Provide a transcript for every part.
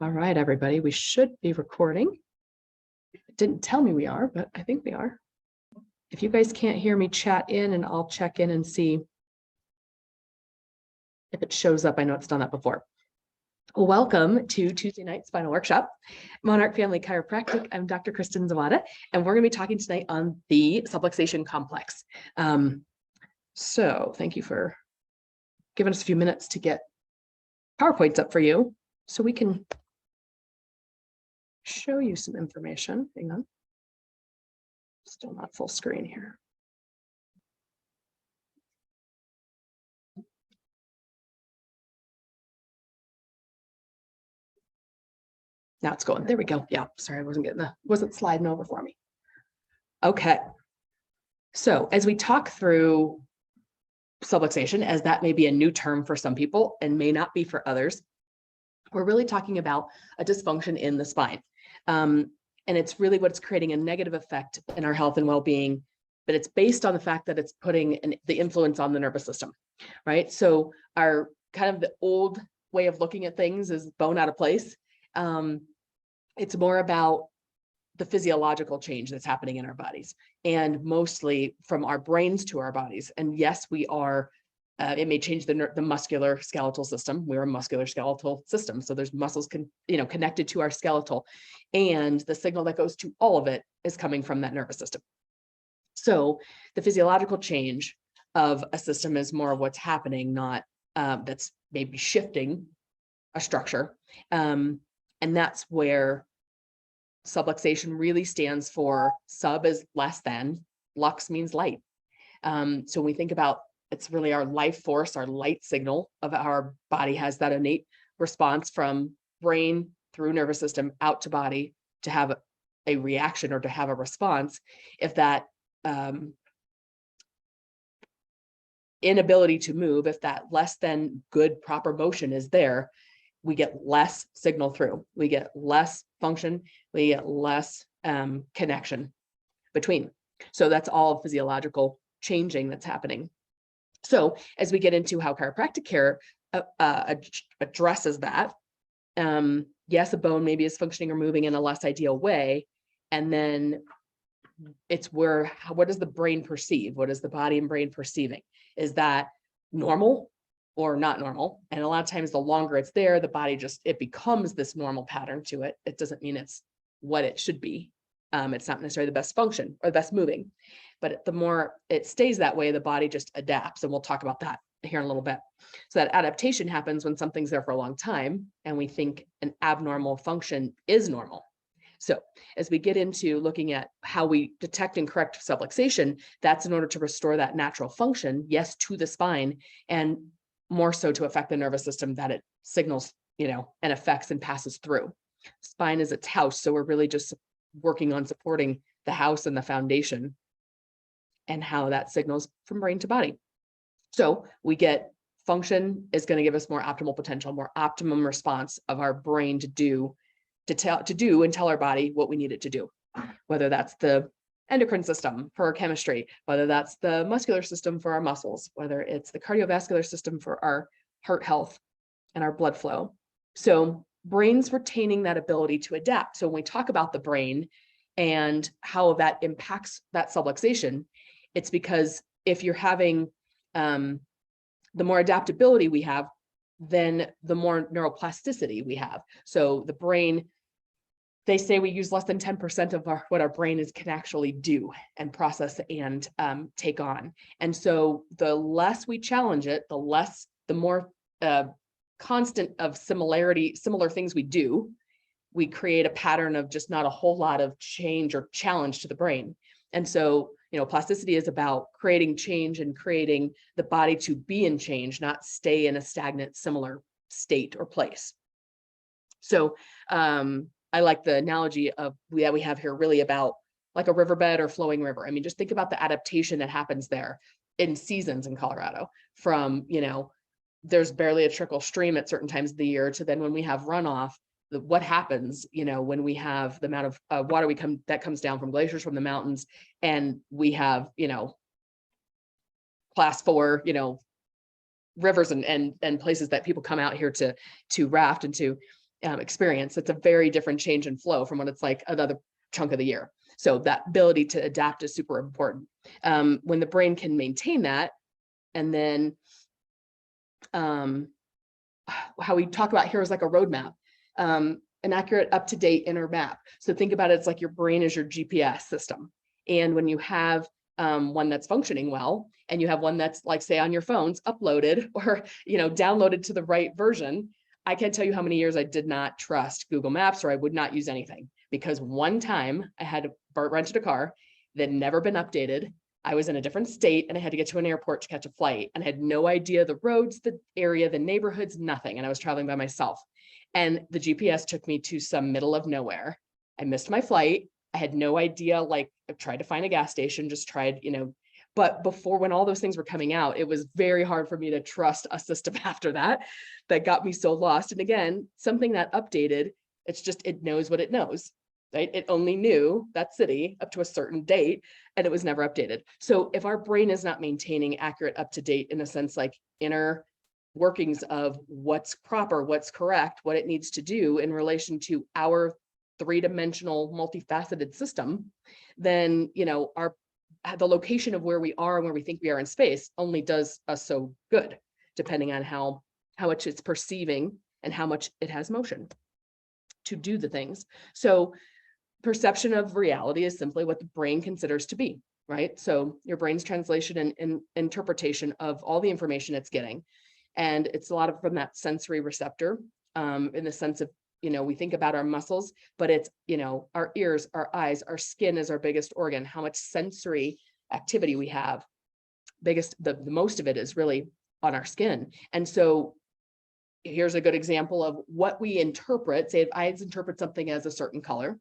All right, everybody, we should be recording. It didn't tell me we are, but I think we are. If you guys can't hear me, chat in and I'll check in and see if it shows up. I know it's done that before. Welcome to Tuesday night spinal workshop, Monarch Family Chiropractic. I'm Dr. Kristen Zawada, and we're going to be talking tonight on the subluxation complex. So thank you for giving us a few minutes to get PowerPoints up for you so we can show you some information. Hang on. Still not full screen here. Now it's going. There we go. Yeah, sorry, I wasn't sliding over for me. Okay. So as we talk through subluxation, as that may be a new term for some people and may not be for others, we're really talking about a dysfunction in the spine. And it's really what's creating a negative effect in our health and well-being, but it's based on the fact that it's putting the influence on the nervous system, right? So our kind of the old way of looking at things is bone out of place. It's more about the physiological change that's happening in our bodies, and mostly from our brains to our bodies. And yes, we are, it may change the muscular skeletal system. We're a muscular skeletal system. So there's muscles connected to our skeletal, and the signal that goes to all of it is coming from that nervous system. So the physiological change of a system is more of what's happening, not that's maybe shifting a structure. And that's where subluxation really stands for. Sub is less than, lux means light. So when we think about, it's really our life force, our light signal of our body has that innate response from brain through nervous system out to body to have a reaction or to have a response. If that inability to move, if that less than good proper motion is there, we get less signal through, we get less function, we get less connection between. So that's all physiological changing that's happening. So as we get into how chiropractic care addresses that, yes, a bone maybe is functioning or moving in a less ideal way. And then it's what does the brain perceive? What is the body and brain perceiving? Is that normal or not normal? And a lot of times the longer it's there, the body it becomes this normal pattern to it. It doesn't mean it's what it should be. It's not necessarily the best function or the best moving, but the more it stays that way, the body just adapts. And we'll talk about that here in a little bit. So that adaptation happens when something's there for a long time and we think an abnormal function is normal. So as we get into looking at how we detect and correct subluxation, that's in order to restore that natural function, yes, to the spine, and more so to affect the nervous system that it signals, and affects and passes through. Spine is its house. So we're really just working on supporting the house and the foundation and how that signals from brain to body. So we get function is going to give us more optimal potential, more optimum response of our brain to do and tell our body what we need it to do, whether that's the endocrine system for our chemistry, whether that's the muscular system for our muscles, whether it's the cardiovascular system for our heart health and our blood flow. So brain's retaining that ability to adapt. So when we talk about the brain and how that impacts that subluxation, it's because if you're having the more adaptability we have, then the more neuroplasticity we have. So the brain, they say we use less than 10% of what our brain can actually do and process and take on. And so the less we challenge it, the more constant of similar things we do, we create a pattern of just not a whole lot of change or challenge to the brain. And so, plasticity is about creating change and creating the body to be in change, not stay in a stagnant, similar state or place. So I like the analogy that we have here really about like a riverbed or flowing river. I mean, just think about the adaptation that happens there in seasons in Colorado from, there's barely a trickle stream at certain times of the year to then when we have runoff, what happens, when we have the amount of water that comes down from glaciers from the mountains, and we have, class 4, rivers and places that people come out here to raft and to experience. It's a very different change in flow from what it's like another chunk of the year. So that ability to adapt is super important. When the brain can maintain that, and then how we talk about here is like a roadmap, an accurate, up-to-date inner map. So think about it, it's like your brain is your GPS system. And when you have one that's functioning well, and you have one that's, like, say on your phones, uploaded or, downloaded to the right version, I can't tell you how many years I did not trust Google Maps, or I would not use anything, because one time I had rented a car that had never been updated. I was in a different state and I had to get to an airport to catch a flight, and I had no idea the roads, the area, the neighborhoods, nothing. And I was traveling by myself, and the GPS took me to some middle of nowhere. I missed my flight. I had no idea, like, I tried to find a gas station, just tried, but before, when all those things were coming out, it was very hard for me to trust a system after that got me so lost. And again, something that updated, it's just, it knows what it knows, right? It only knew that city up to a certain date, and it was never updated. So if our brain is not maintaining accurate, up to date, in a sense, like inner workings of what's proper, what's correct, what it needs to do in relation to our three-dimensional multifaceted system, then, the location of where we are and where we think we are in space only does us so good, depending on how much it's perceiving and how much it has motion to do the things. So perception of reality is simply what the brain considers to be, right? So your brain's translation and interpretation of all the information it's getting. And it's a lot of from that sensory receptor, in the sense of, we think about our muscles, but it's, our ears, our eyes, our skin is our biggest organ. How much sensory activity we have, the most of it is really on our skin. And so here's a good example of what we interpret. Say if I interpret something as a certain color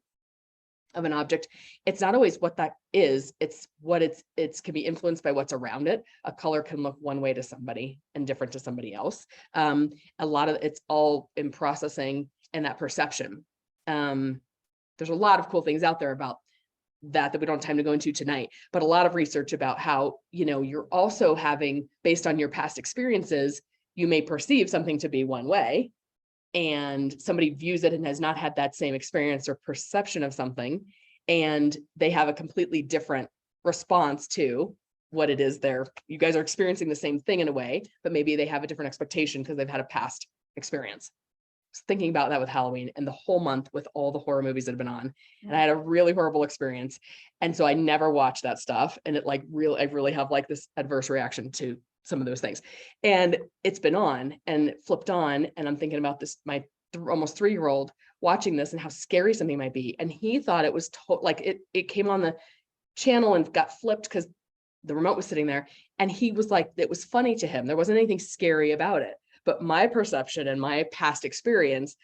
of an object, it's not always what that is, it's what it's can be influenced by what's around it. A color can look one way to somebody and different to somebody else. A lot of it's all in processing and that perception. There's a lot of cool things out there about that we don't have time to go into tonight, but a lot of research about how, you're also having, based on your past experiences, you may perceive something to be one way, and somebody views it and has not had that same experience or perception of something, and they have a completely different response to what it is you guys are experiencing the same thing in a way, but maybe they have a different expectation because they've had a past experience. Thinking about that with Halloween and the whole month with all the horror movies that have been on, and I had a really horrible experience, and so I never watched that stuff, and it I really have like this adverse reaction to some of those things. And it's been on and flipped on, and I'm thinking about this, my almost 3-year-old watching this and how scary something might be, and he thought it was it came on the channel and got flipped because the remote was sitting there, and he was like, it was funny to him. There wasn't anything scary about it. But my perception and my past experience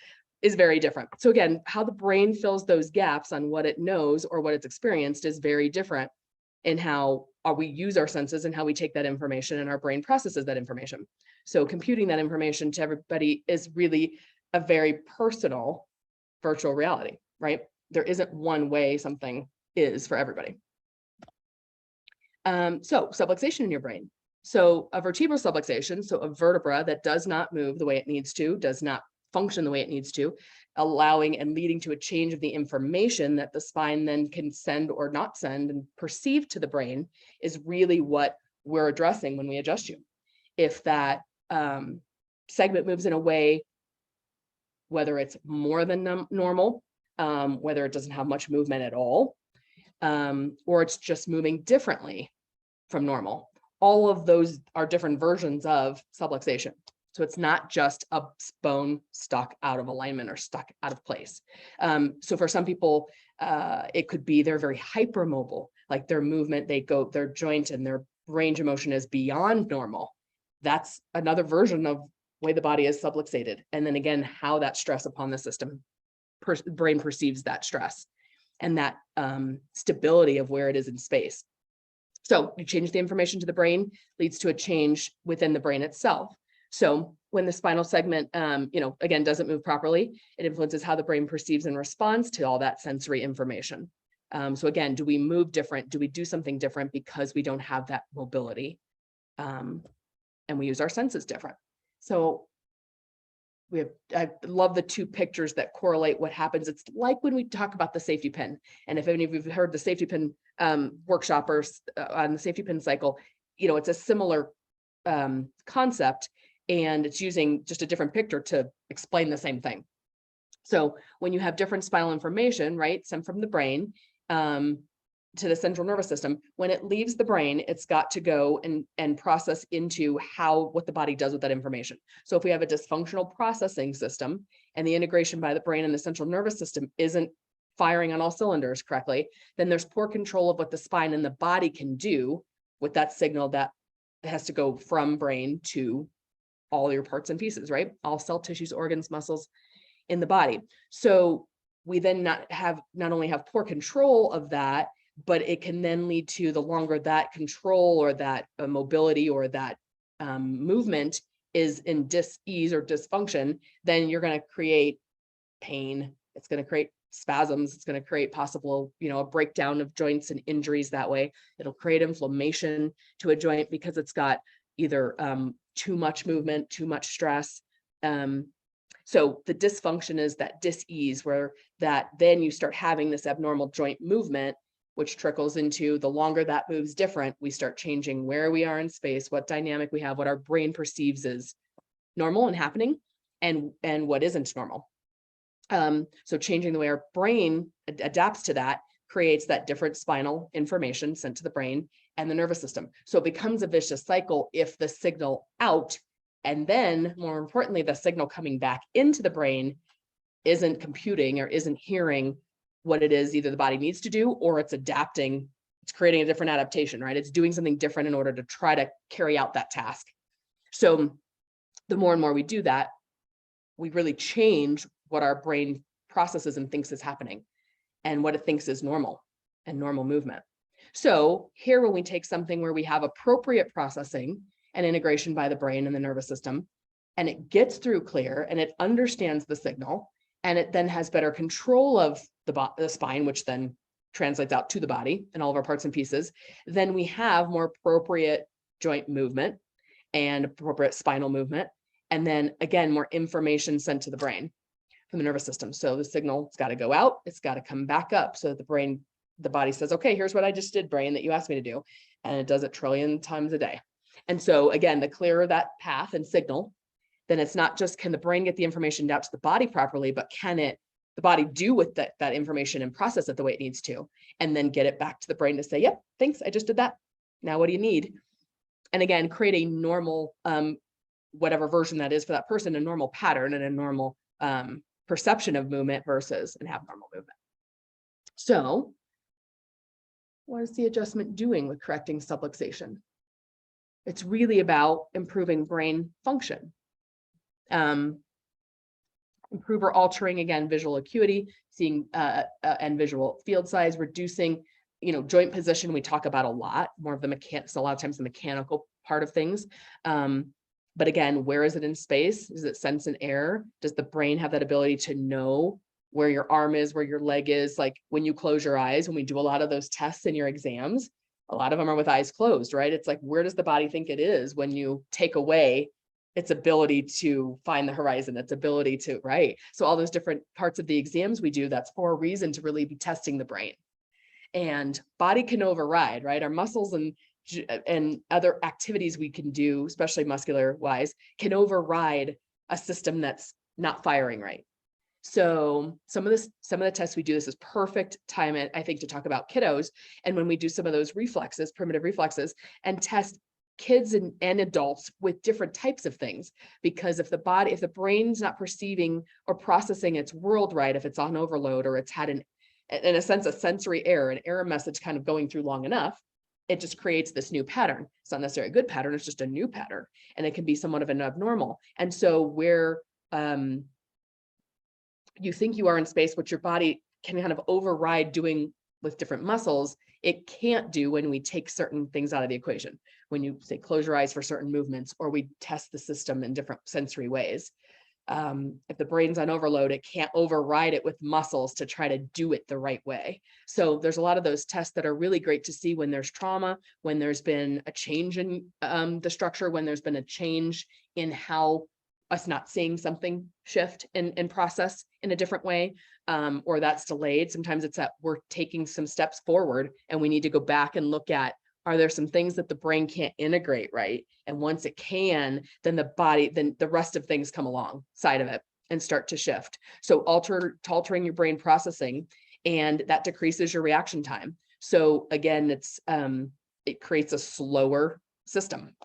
is very different. So again, how the brain fills those gaps on what it knows or what it's experienced is very different in how we use our senses and how we take that information, and our brain processes that information. So computing that information to everybody is really a very personal virtual reality, right? There isn't one way something is for everybody. So subluxation in your brain. So a vertebral subluxation, so a vertebra that does not move the way it needs to, does not function the way it needs to, allowing and leading to a change of the information that the spine then can send or not send and perceive to the brain, is really what we're addressing when we adjust you. If that segment moves in a way, whether it's more than normal, whether it doesn't have much movement at all, or it's just moving differently from normal, all of those are different versions of subluxation. So it's not just a bone stuck out of alignment or stuck out of place. So for some people, it could be they're very hypermobile, like their movement, their joint and their range of motion is beyond normal. That's another version of the way the body is subluxated. And then again, how that stress upon the system, brain perceives that stress and that stability of where it is in space. So you change the information to the brain, leads to a change within the brain itself. So when the spinal segment, again, doesn't move properly, it influences how the brain perceives and responds to all that sensory information. So again, do we move different? Do we do something different because we don't have that mobility? And we use our senses different. So I love the two pictures that correlate what happens. It's like when we talk about the safety pin. And if any of you have heard the safety pin workshoppers on the safety pin cycle, it's a similar concept, and it's using just a different picture to explain the same thing. So when you have different spinal information, right, some from the brain to the central nervous system, when it leaves the brain, it's got to go and process into what the body does with that information. So if we have a dysfunctional processing system and the integration by the brain and the central nervous system isn't firing on all cylinders correctly, then there's poor control of what the spine and the body can do with that signal that has to go from brain to all your parts and pieces, right? All cell tissues, organs, muscles in the body. So we then not only have poor control of that, but it can then lead to, the longer that control or that mobility or that movement is in dis-ease or dysfunction, then you're going to create pain. It's going to create spasms. It's going to create possible, a breakdown of joints and injuries that way. It'll create inflammation to a joint because it's got either too much movement, too much stress. So the dysfunction is that dis-ease, where that then you start having this abnormal joint movement, which trickles into, the longer that moves different, we start changing where we are in space, what dynamic we have, what our brain perceives as normal and happening, and what isn't normal. So changing the way our brain adapts to that creates that different spinal information sent to the brain and the nervous system. So it becomes a vicious cycle if the signal out, and then more importantly, the signal coming back into the brain isn't computing or isn't hearing what it is either the body needs to do, or it's adapting, it's creating a different adaptation, right? It's doing something different in order to try to carry out that task. So the more and more we do that, we really change what our brain processes and thinks is happening and what it thinks is normal and normal movement. So here, when we take something where we have appropriate processing and integration by the brain and the nervous system, and it gets through clear and it understands the signal, and it then has better control of the spine, which then translates out to the body and all of our parts and pieces, then we have more appropriate joint movement and appropriate spinal movement. And then again, more information sent to the brain from the nervous system. So the signal, it's got to go out, it's got to come back up. So that the body says, okay, here's what I just did, brain, that you asked me to do. And it does it trillion times a day. And so again, the clearer that path and signal, then it's not just, can the brain get the information out to the body properly, but can the body do with that information and process it the way it needs to, and then get it back to the brain to say, yep, thanks, I just did that. Now what do you need? And again, create a normal, whatever version that is for that person, a normal pattern and a normal perception of movement versus an abnormal movement. So what is the adjustment doing with correcting subluxation? It's really about improving brain function. Improve or altering, again, visual acuity, seeing and visual field size, reducing, joint position. We talk about a lot more of the mechanics, a lot of times the mechanical part of things. But again, where is it in space? Does it sense an air? Does the brain have that ability to know where your arm is, where your leg is? Like when you close your eyes, when we do a lot of those tests in your exams, a lot of them are with eyes closed, right? It's like, where does the body think it is when you take away its ability to find the horizon, its ability to, right? So all those different parts of the exams we do, that's for a reason to really be testing the brain. And body can override, right? Our muscles and other activities we can do, especially muscular wise, can override a system that's not firing right. So some of the tests we do, this is perfect time, I think, to talk about kiddos. And when we do some of those reflexes, primitive reflexes, and test kids and adults with different types of things, because if the brain's not perceiving or processing its world right, if it's on overload or it's had in a sense, a sensory error, an error message kind of going through long enough, it just creates this new pattern. It's not necessarily a good pattern, it's just a new pattern, and it can be somewhat of an abnormal. And so where you think you are in space, what your body can kind of override doing with different muscles, it can't do when we take certain things out of the equation. When you say close your eyes for certain movements, or we test the system in different sensory ways. If the brain's on overload, it can't override it with muscles to try to do it the right way. So there's a lot of those tests that are really great to see when there's trauma, when there's been a change in the structure, when there's been a change in how us not seeing something shift in process in a different way, or that's delayed. Sometimes it's that we're taking some steps forward and we need to go back and look at, are there some things that the brain can't integrate right? And once it can, then the rest of things come alongside of it and start to shift. So altering your brain processing, and that decreases your reaction time. So again, it creates a slower system.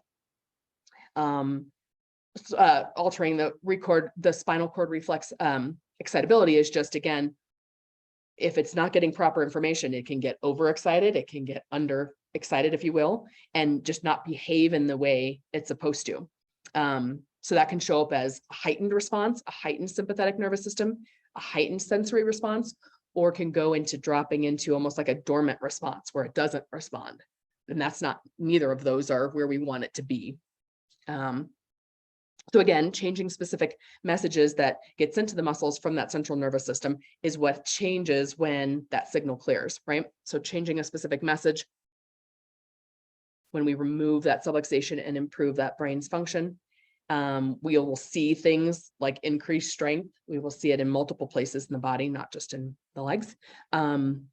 Altering the spinal cord reflex excitability is just, again, if it's not getting proper information, it can get overexcited, it can get underexcited, if you will, and just not behave in the way it's supposed to. So that can show up as a heightened response, a heightened sympathetic nervous system, a heightened sensory response, or can go into dropping into almost like a dormant response where it doesn't respond. And neither of those are where we want it to be. So again, changing specific messages that get sent to the muscles from that central nervous system is what changes when that signal clears, right? So changing a specific message when we remove that subluxation and improve that brain's function, we will see things like increased strength. We will see it in multiple places in the body, not just in the legs. And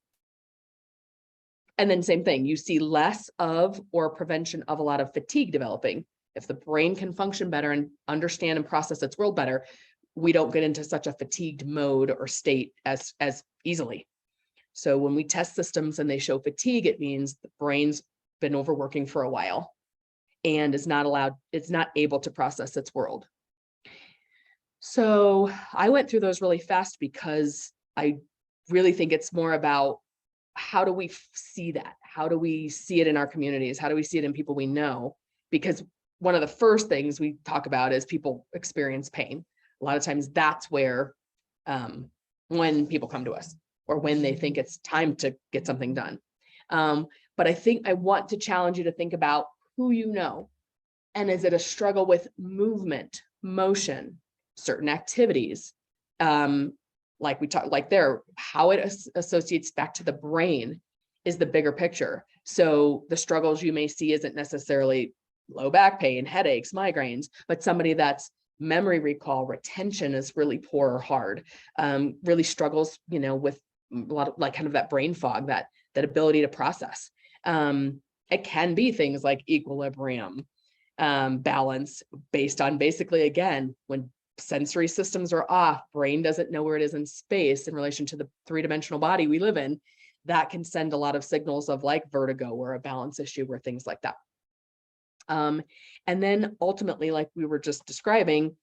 then same thing, you see less of or prevention of a lot of fatigue developing. If the brain can function better and understand and process its world better, we don't get into such a fatigued mode or state as easily. So when we test systems and they show fatigue, it means the brain's been overworking for a while and it's not able to process its world. So I went through those really fast because I really think it's more about, how do we see that? How do we see it in our communities? How do we see it in people we know? Because one of the first things we talk about is people experience pain. A lot of times that's where, when people come to us or when they think it's time to get something done. But I think I want to challenge you to think about who you know. And is it a struggle with movement, motion, certain activities? Like we talked, like there, how it associates back to the brain is the bigger picture. So the struggles you may see isn't necessarily low back pain, headaches, migraines, but somebody that's memory recall, retention is really poor or hard, really struggles, with a lot of like kind of that brain fog, that ability to process. It can be things like equilibrium, balance, based on basically, again, when sensory systems are off, brain doesn't know where it is in space in relation to the three-dimensional body we live in, that can send a lot of signals of like vertigo or a balance issue or things like that. And then ultimately, like we were just describing,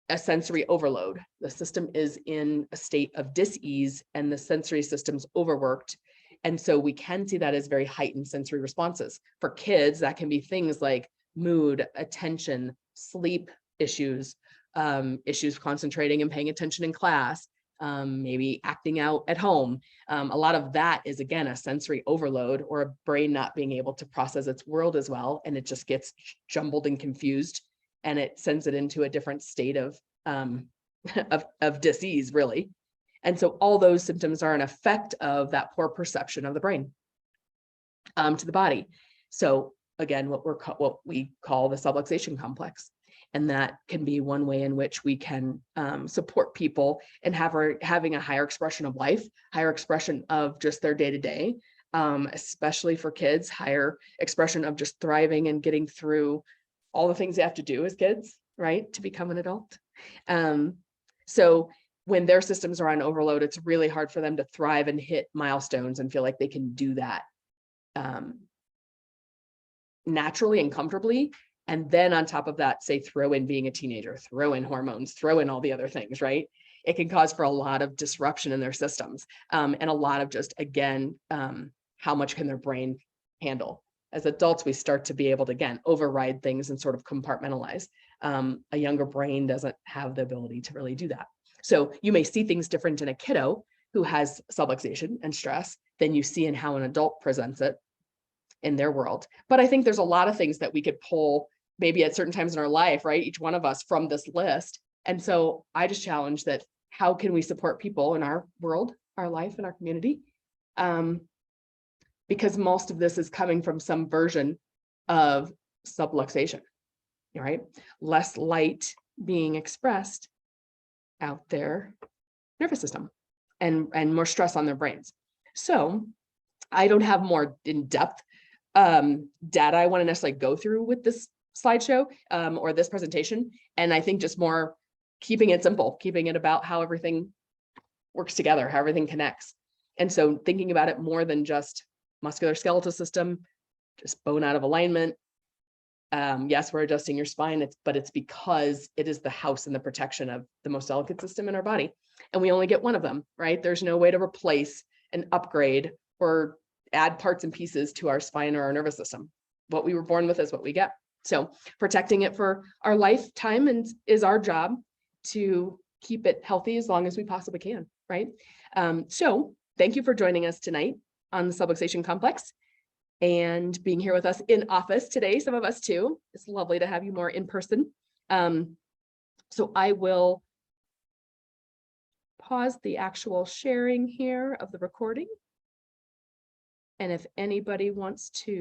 a sensory overload. The system is in a state of dis-ease and the sensory system's overworked. And so we can see that as very heightened sensory responses. For kids, that can be things like mood, attention, sleep issues, issues concentrating and paying attention in class, maybe acting out at home. A lot of that is, again, a sensory overload or a brain not being able to process its world as well. And it just gets jumbled and confused, and it sends it into a different state of dis-ease, really. And so all those symptoms are an effect of that poor perception of the brain to the body. So again, what we call the subluxation complex. And that can be one way in which we can support people and having a higher expression of life, higher expression of just their day-to-day, especially for kids, higher expression of just thriving and getting through all the things they have to do as kids, right, to become an adult. So when their systems are on overload, it's really hard for them to thrive and hit milestones and feel like they can do that naturally and comfortably. And then on top of that, say, throw in being a teenager, throw in hormones, throw in all the other things, right? It can cause for a lot of disruption in their systems, and a lot of just, again, how much can their brain handle? As adults, we start to be able to, again, override things and sort of compartmentalize. A younger brain doesn't have the ability to really do that. So you may see things different in a kiddo who has subluxation and stress than you see in how an adult presents it in their world. But I think there's a lot of things that we could pull maybe at certain times in our life, right? Each one of us from this list. And so I just challenge that, how can we support people in our world, our life, and our community? Because most of this is coming from some version of subluxation, right? Less light being expressed out their nervous system and more stress on their brains. So I don't have more in-depth data I want to necessarily go through with this slideshow or this presentation. And I think just more keeping it simple, keeping it about how everything works together, how everything connects. And so thinking about it more than just musculoskeletal system, just bone out of alignment. Yes, we're adjusting your spine, but it's because it is the house and the protection of the most delicate system in our body. And we only get one of them, right? There's no way to replace and upgrade or add parts and pieces to our spine or our nervous system. What we were born with is what we get. So protecting it for our lifetime is our job to keep it healthy as long as we possibly can, right? So thank you for joining us tonight on the subluxation complex and being here with us in office today, some of us too. It's lovely to have you more in person. So I will pause the actual sharing here of the recording. And if anybody wants to